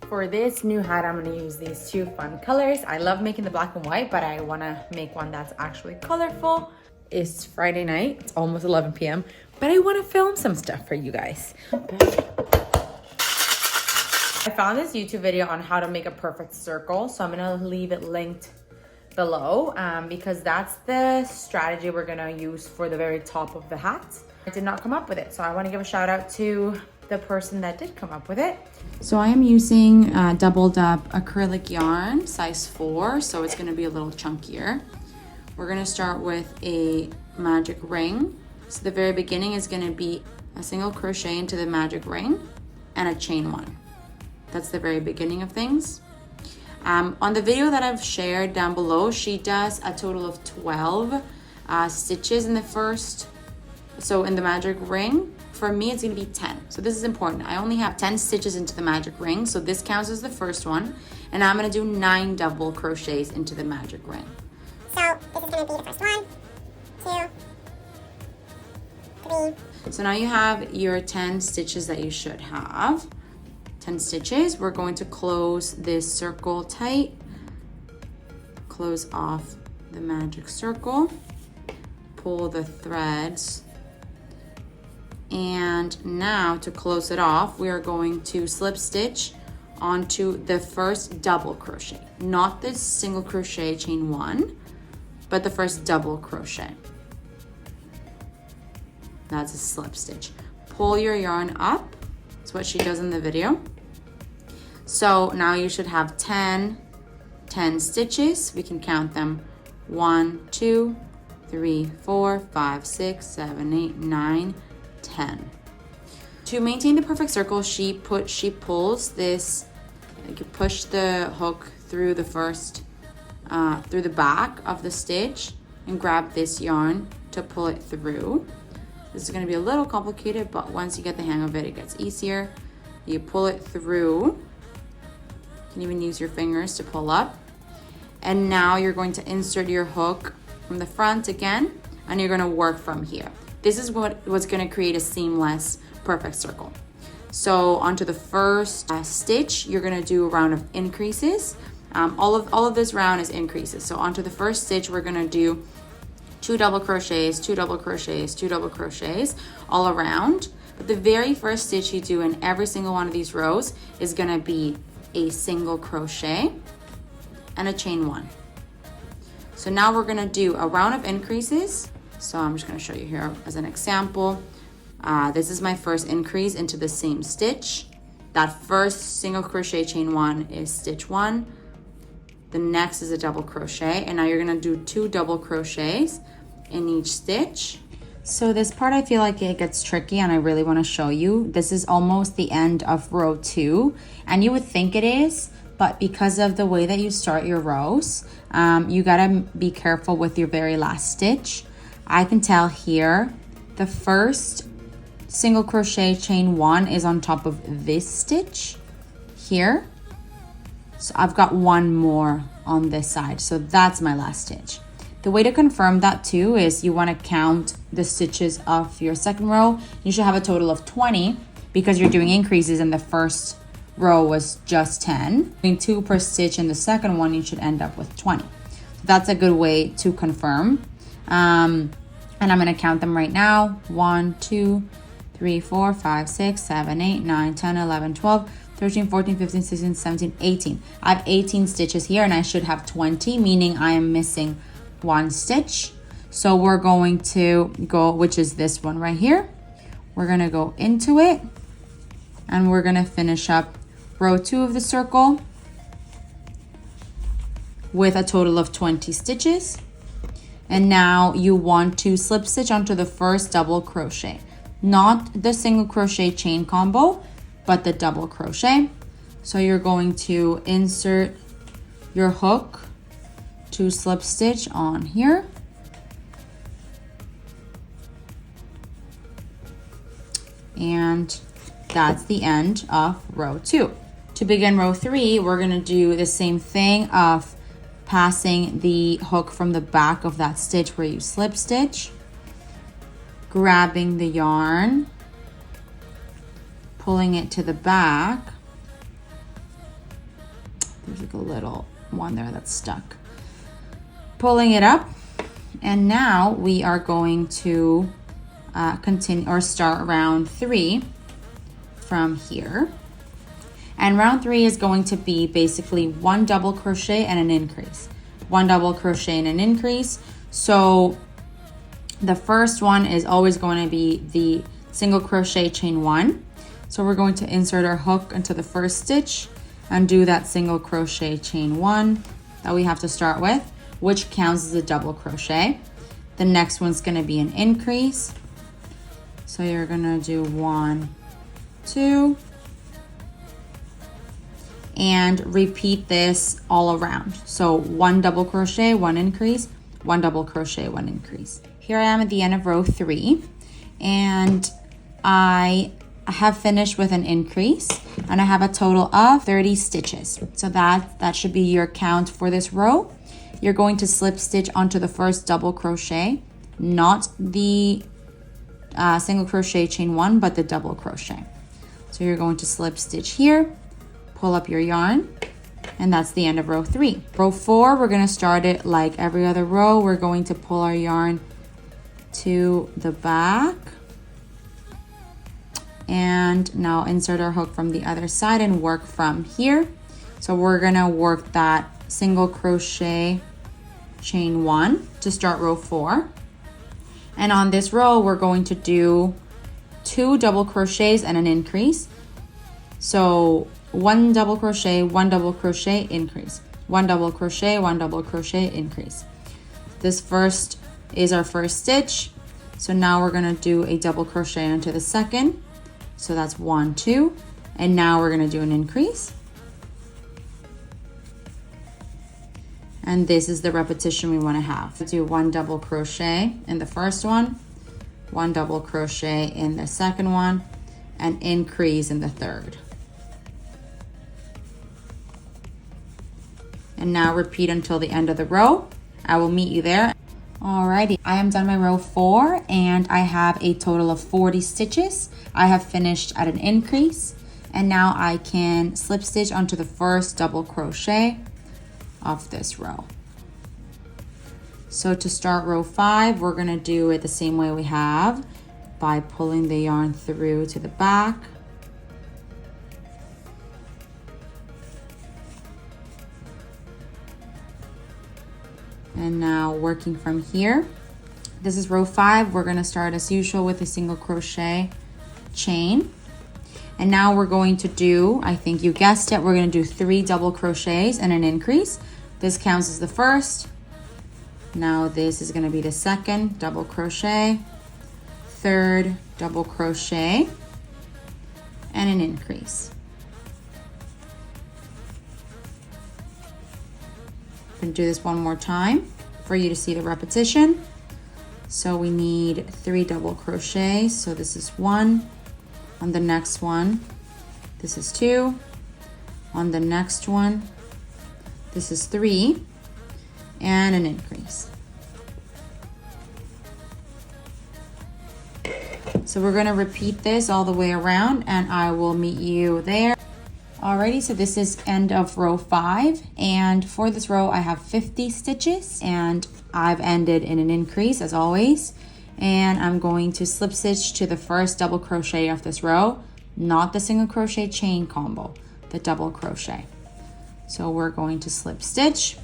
For this new hat, I'm gonna use these two fun colors. I love making the black and white, but I wanna make one that's actually colorful. It's Friday night, it's almost 11 p.m., but I wanna film some stuff for you guys. I found this YouTube video on how to make a perfect circle, so I'm gonna leave it linked below because that's the strategy we're gonna use for the very top of the hat. I did not come up with it, so I wanna give a shout out to the person that did come up with it. So I am using doubled up acrylic yarn, size 4, so it's gonna be a little chunkier. We're gonna start with a magic ring. So the very beginning is gonna be a single crochet into the magic ring and a chain 1. That's the very beginning of things. On the video that I've shared down below, she does a total of 12 stitches in the first, so in the magic ring. For me, it's gonna be 10. So this is important. I only have 10 stitches into the magic ring, so this counts as the first one. And I'm gonna do 9 double crochets into the magic ring. So this is gonna be the first 1, 2, 3. So now you have your 10 stitches that you should have. 10 stitches. We're going to close this circle tight. Close off the magic circle. Pull the threads. And now to close it off, we are going to slip stitch onto the first double crochet, not the single crochet chain 1, but the first double crochet. That's a slip stitch. Pull your yarn up. That's what she does in the video. So now you should have 10 stitches. We can count them. 1, 2, 3, 4, 5, 6, 7, 8, 9, 10. To maintain the perfect circle, she pulls this, you push the hook through the first, through the back of the stitch and grab this yarn to pull it through. This is gonna be a little complicated, but once you get the hang of it, it gets easier. You pull it through. You can even use your fingers to pull up. And now you're going to insert your hook from the front again, and you're gonna work from here. This is what's gonna create a seamless, perfect circle. So onto the first stitch, you're gonna do a round of increases. All of this round is increases. So onto the first stitch, we're gonna do 2 double crochets, 2 double crochets, 2 double crochets all around. But the very first stitch you do in every single one of these rows is gonna be a single crochet and a chain 1. So now we're gonna do a round of increases. So I'm just gonna show you here as an example. This is my first increase into the same stitch. That first single crochet chain 1 is stitch 1. The next is a double crochet, and now you're gonna do 2 double crochets in each stitch. So this part, I feel like it gets tricky, and I really wanna show you. This is almost the end of row 2, and you would think it is, but because of the way that you start your rows, you gotta be careful with your very last stitch. I can tell here, the first single crochet chain 1 is on top of this stitch here. So I've got 1 more on this side. So that's my last stitch. The way to confirm that too is you want to count the stitches of your second row. You should have a total of 20 because you're doing increases and the first row was just 10. Doing 2 per stitch in the second one, you should end up with 20. So that's a good way to confirm. And I'm going to count them right now. 1, 2, 3, 4, 5, 6, 7, 8, 9, 10, 11, 12, 13, 14, 15, 16, 17, 18. I have 18 stitches here and I should have 20, meaning I am missing 1 stitch. So we're going to go, which is this one right here. We're going to go into it and we're going to finish up row 2 of the circle with a total of 20 stitches. And now you want to slip stitch onto the first double crochet, not the single crochet chain combo, but the double crochet. So you're going to insert your hook to slip stitch on here. And that's the end of row 2. To begin row 3, we're gonna do the same thing of passing the hook from the back of that stitch where you slip stitch, grabbing the yarn, pulling it to the back, There's like a little one there that's stuck. Pulling it up, and now we are going to continue or start round 3 from here. And round 3 is going to be basically 1 double crochet and an increase. 1 double crochet and an increase. So the first one is always going to be the single crochet chain 1. So we're going to insert our hook into the first stitch and do that single crochet chain 1 that we have to start with, which counts as a double crochet. The next one's going to be an increase. So you're going to do 1, 2, and repeat this all around. So 1 double crochet, 1 increase, 1 double crochet, 1 increase. Here I am at the end of row 3, and I have finished with an increase, and I have a total of 30 stitches. So that should be your count for this row. You're going to slip stitch onto the first double crochet, not the single crochet chain 1, but the double crochet. So you're going to slip stitch here, pull up your yarn, and that's the end of row 3. Row 4, we're going to start it like every other row. We're going to pull our yarn to the back, and now insert our hook from the other side and work from here. So we're going to work that single crochet chain 1 to start row 4. And on this row, we're going to do 2 double crochets and an increase. So 1 double crochet, 1 double crochet, increase. 1 double crochet, 1 double crochet, increase. This first is our first stitch. So now we're going to do a double crochet into the second. So that's 1, 2. And now we're going to do an increase. And this is the repetition we want to have. Do 1 double crochet in the first one, 1 double crochet in the second one, and increase in the third. And now repeat until the end of the row. I will meet you there. Alrighty, I am done my row 4, and I have a total of 40 stitches. I have finished at an increase, and now I can slip stitch onto the first double crochet of this row. So to start row 5, we're going to do it the same way we have, by pulling the yarn through to the back, and now working from here. This is row 5. We're going to start as usual with a single crochet chain, and now we're going to do, I think you guessed it, we're going to do 3 double crochets and an increase. This counts as the first. Now this is going to be the second double crochet, third double crochet, and an increase. I'm going to do this one more time for you to see the repetition. So we need 3 double crochets. So this is 1. On the next one, this is 2. On the next one, this is 3, and an increase. So we're going to repeat this all the way around, and I will meet you there. Alrighty, so this is end of row 5, and for this row I have 50 stitches, and I've ended in an increase as always, and I'm going to slip stitch to the first double crochet of this row, not the single crochet chain combo, the double crochet. So we're going to slip stitch,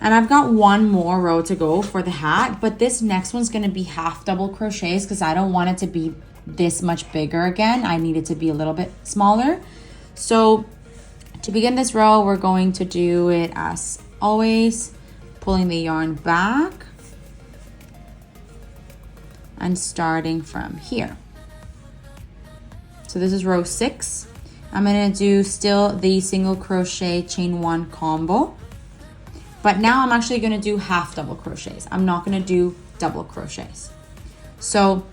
and I've got one more row to go for the hat, but this next one's going to be half double crochets because I don't want it to be this much bigger again. I need it to be a little bit smaller. So to begin this row, we're going to do it as always, pulling the yarn back and starting from here. So this is row 6. I'm going to do still the single crochet chain 1 combo, but now I'm actually going to do half double crochets. I'm not going to do double crochets. So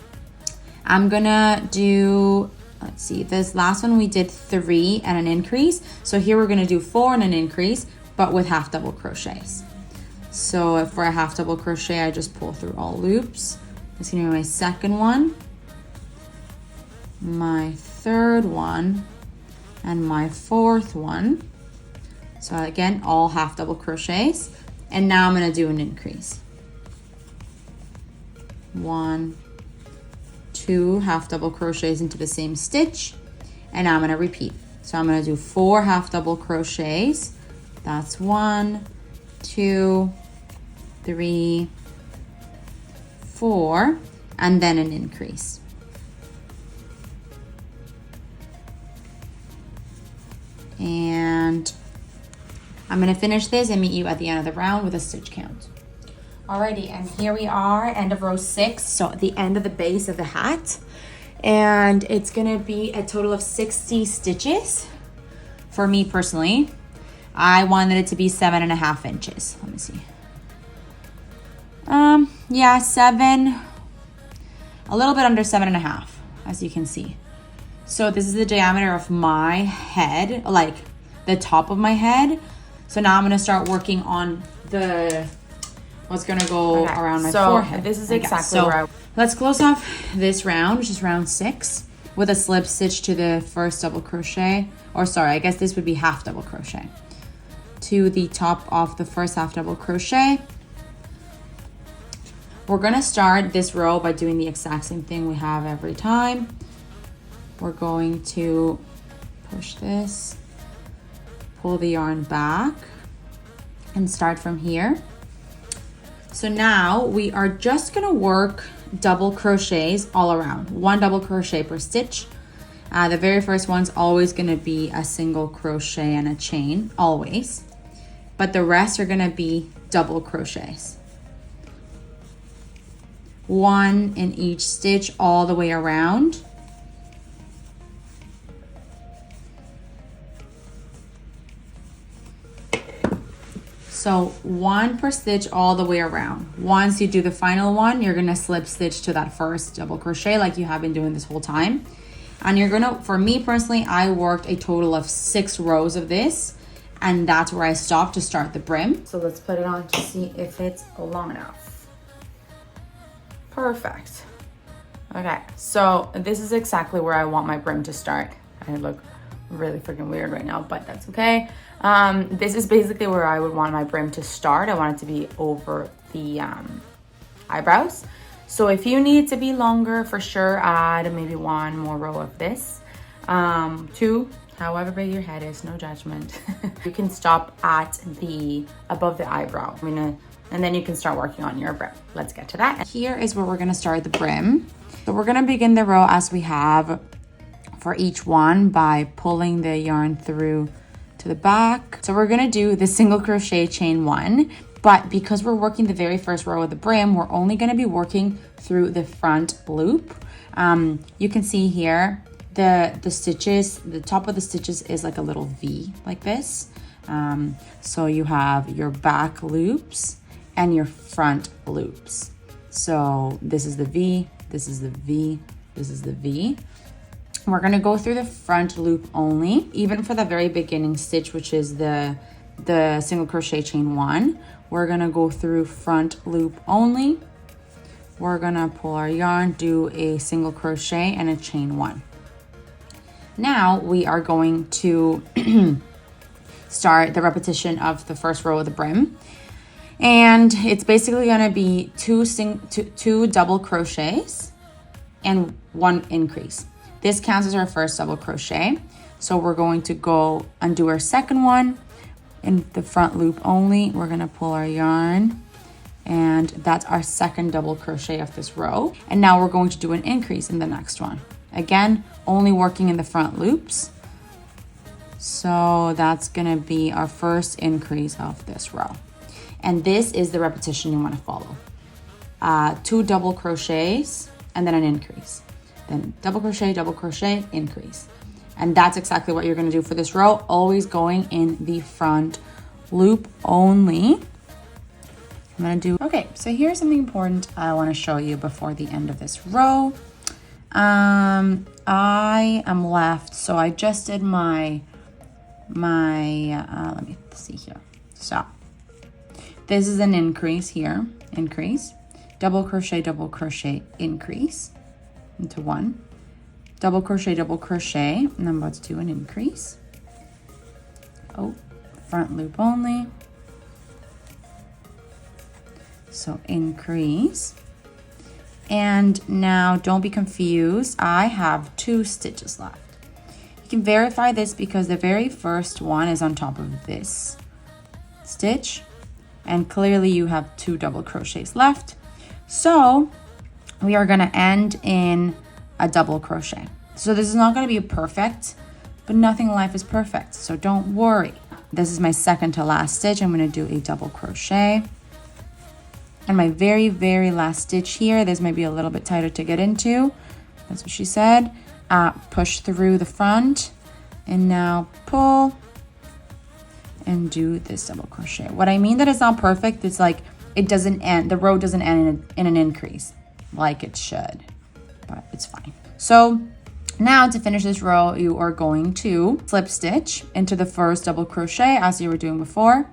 I'm going to do, let's see, this last one we did 3 and an increase. So here we're going to do 4 and an increase, but with half double crochets. So for a half double crochet, I just pull through all loops. This is going to be my second one, my third one, and my fourth one. So again, all half double crochets. And now I'm gonna do an increase. 1, 2 half double crochets into the same stitch. And now I'm gonna repeat. So I'm gonna do 4 half double crochets. That's 1, 2, 3, 4, and then an increase. And I'm gonna finish this and meet you at the end of the round with a stitch count. Alrighty, and here we are, end of row 6, so at the end of the base of the hat. And it's gonna be a total of 60 stitches. For me personally, I wanted it to be 7.5 inches. Let me see. Yeah, 7, a little bit under 7.5, as you can see. So this is the diameter of my head, like the top of my head. So now I'm gonna start working on what's gonna go around my forehead. This is exactly where let's close off this round, which is round 6, with a slip stitch to the first double crochet, or sorry, I guess this would be half double crochet, to the top of the first half double crochet. We're gonna start this row by doing the exact same thing we have every time. We're going to push this, pull the yarn back, and start from here. So now we are just gonna work double crochets all around, 1 double crochet per stitch. The very first one's always gonna be a single crochet and a chain, always. But the rest are gonna be double crochets. 1 in each stitch all the way around. So 1 per stitch all the way around. Once you do the final one, you're gonna slip stitch to that first double crochet like you have been doing this whole time. And you're gonna, for me personally, I worked a total of 6 rows of this, and that's where I stopped to start the brim. So let's put it on to see if it's long enough. Perfect. Okay, so this is exactly where I want my brim to start. I look really freaking weird right now, but that's okay. This is basically where I would want my brim to start. I want it to be over the eyebrows. So if you need it to be longer, for sure, add maybe 1 more row of this. 2, however big your head is, no judgment. You can stop at above the eyebrow. And then you can start working on your brim. Let's get to that. Here is where we're gonna start the brim. So we're gonna begin the row as we have for each one by pulling the yarn through to the back. So we're gonna do the single crochet chain 1, but because we're working the very first row of the brim, we're only gonna be working through the front loop. You can see here, the stitches, the top of the stitches is like a little V like this. So you have your back loops and your front loops. So this is the V, this is the V, this is the V. We're gonna go through the front loop only, even for the very beginning stitch, which is the single crochet chain 1. We're gonna go through front loop only. We're gonna pull our yarn, do a single crochet and a chain 1. Now we are going to start the repetition of the first row of the brim. And it's basically gonna be two double crochets and 1 increase. This counts as our first double crochet. So we're going to go and do our second one in the front loop only. We're gonna pull our yarn, and that's our second double crochet of this row. And now we're going to do an increase in the next one. Again, only working in the front loops. So that's gonna be our first increase of this row. And this is the repetition you wanna follow. 2 double crochets and then an increase. Then double crochet, increase. And that's exactly what you're gonna do for this row, always going in the front loop only. I'm gonna do, okay, so here's something important I wanna show you before the end of this row. I am left, so I just did my let me see here. So this is an increase here, increase, double crochet, increase into 1, double crochet, and I'm about to do an increase. Oh, front loop only. So increase. And now don't be confused, I have 2 stitches left. You can verify this because the very first one is on top of this stitch, and clearly you have 2 double crochets left. So we are going to end in a double crochet. So this is not going to be perfect, but nothing in life is perfect, so don't worry. This is my second to last stitch. I'm going to do a double crochet. And my very, very last stitch here, this might be a little bit tighter to get into. That's what she said. Push through the front and now pull and do this double crochet. What I mean that it's not perfect, it's like it doesn't end, the row doesn't end in an increase like it should, but it's fine. So now to finish this row, you are going to slip stitch into the first double crochet as you were doing before.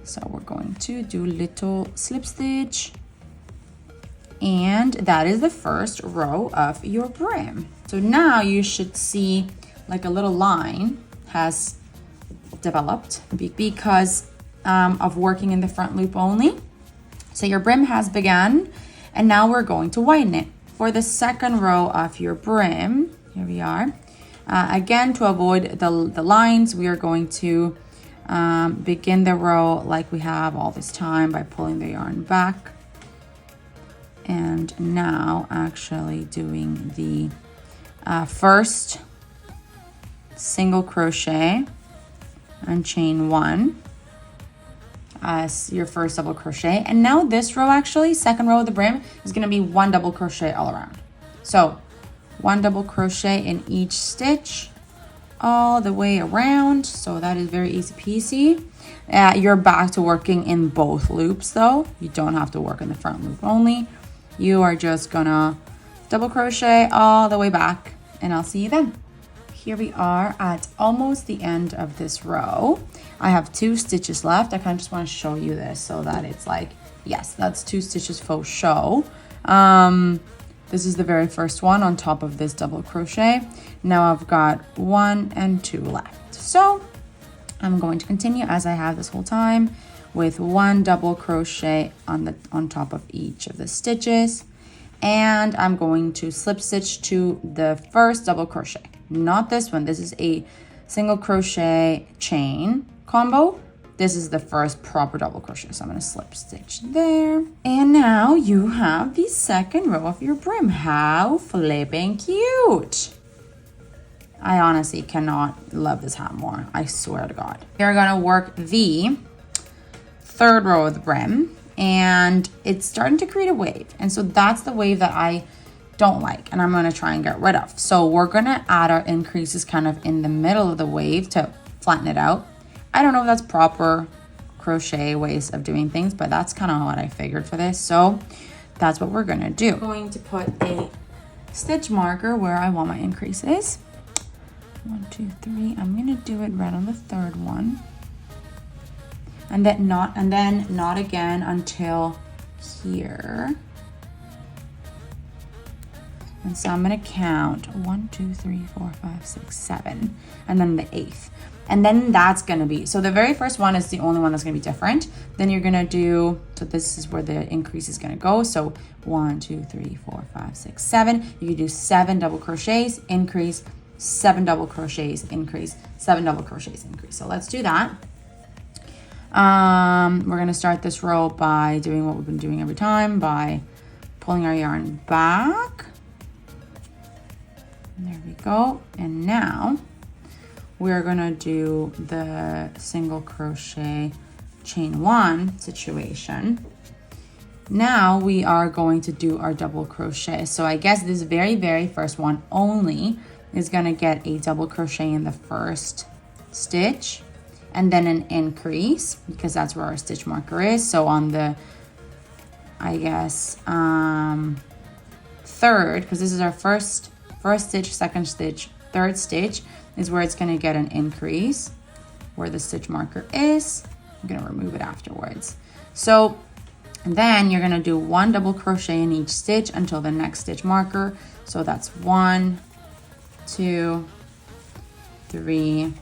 So we're going to do little slip stitch, and that is the first row of your brim. So now you should see like a little line has developed because of working in the front loop only. So your brim has begun, and now we're going to widen it. For the second row of your brim, here we are. Again, to avoid the lines, we are going to begin the row like we have all this time by pulling the yarn back, and now actually doing the first single crochet and chain 1 as your first double crochet. And now this row, actually second row of the brim, is going to be 1 double crochet all around. So 1 double crochet in each stitch all the way around. So that is very easy peasy. You're back to working in both loops though. You don't have to work in the front loop only. You are just gonna double crochet all the way back, and I'll see you then. Here we are at almost the end of this row. I have 2 stitches left. I kind of just want to show you this so that it's like, yes, that's 2 stitches faux show. This is the very first one on top of this double crochet. Now I've got 1 and 2 left. So I'm going to continue as I have this whole time with 1 double crochet on top of each of the stitches. And I'm going to slip stitch to the first double crochet. Not this one. This is a single crochet chain combo. This is the first proper double crochet. So I'm going to slip stitch there. And now you have the second row of your brim. How flipping cute. I honestly cannot love this hat more. I swear to God. You're going to work the third row of the brim, and it's starting to create a wave. And so that's the wave that I don't like, and I'm going to try and get rid of. So we're going to add our increases kind of in the middle of the wave to flatten it out. I don't know if that's proper crochet ways of doing things, but that's kind of what I figured for this. So that's what we're going to do. I'm going to put a stitch marker where I want my increases. 1, 2, 3. I'm going to do it right on the third one. And then not again until here. And so I'm going to count 1, 2, 3, 4, 5, 6, 7, and then the 8th. And then that's going to be, so the very first one is the only one that's going to be different. Then you're going to do, so this is where the increase is going to go. So 1, 2, 3, 4, 5, 6, 7. You can do 7 double crochets, increase, 7 double crochets, increase, 7 double crochets, increase. So let's do that. We're going to start this row by doing what we've been doing every time, by pulling our yarn back. There we go. And now we're going to do the single crochet chain 1 situation. Now we are going to do our double crochet. So I guess this very, very first one only is going to get a double crochet in the first stitch and then an increase, because that's where our stitch marker is. So on the, I guess, third, because this is our first stitch, second stitch, third stitch is where it's going to get an increase where the stitch marker is. I'm going to remove it afterwards. So then you're going to do 1 double crochet in each stitch until the next stitch marker. So that's 1, 2, 3,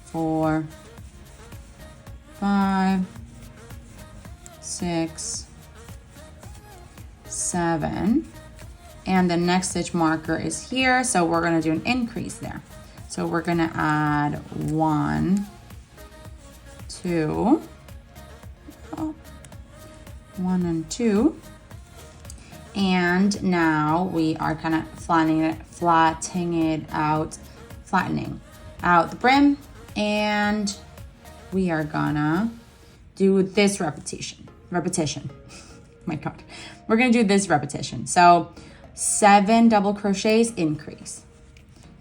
4, 5, 6, 7. And the next stitch marker is here, so we're gonna do an increase there. So we're gonna add 1, 2, 1 and 2. And now we are kind of flattening out the brim, and we are gonna do this repetition. My God, we're gonna do this repetition. So 7 double crochets, increase.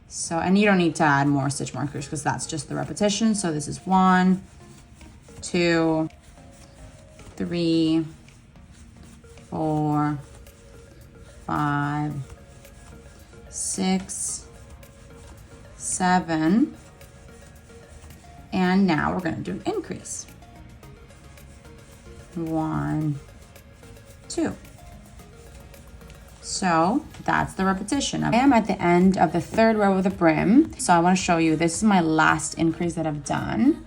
So, and you don't need to add more stitch markers because that's just the repetition. So this is 1, 2, 3, 4, 5, 6, 7, and now we're going to do an increase. 1, 2. So that's the repetition. I am at the end of the third row of the brim. So I want to show you, this is my last increase that I've done.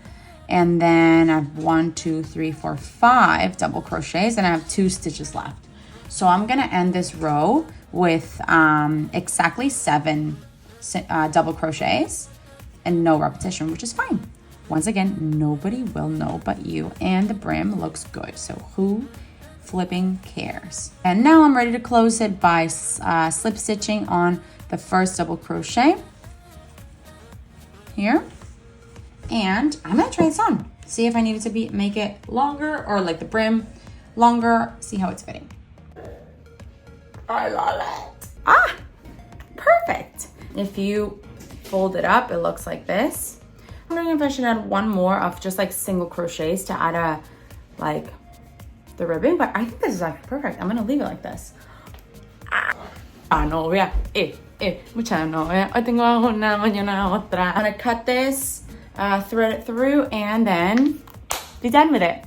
And then I have 1, 2, 3, 4, 5 double crochets, and I have 2 stitches left. So I'm gonna end this row with exactly 7 double crochets and no repetition, which is fine. Once again, nobody will know but you, and the brim looks good. So who flipping cares? And now I'm ready to close it by slip stitching on the first double crochet here. And I'm gonna try this on. See if I need it to make it longer, or like the brim longer, see how it's fitting. I love it. Ah, perfect. If you fold it up, it looks like this. I'm wondering if I should add one more of just like single crochets to add the ribbing, but I think this is actually perfect. I'm gonna leave it like this. Novia, mucha novia. Hoy tengo una, mañana otra. I'm gonna cut this, thread it through, and then be done with it.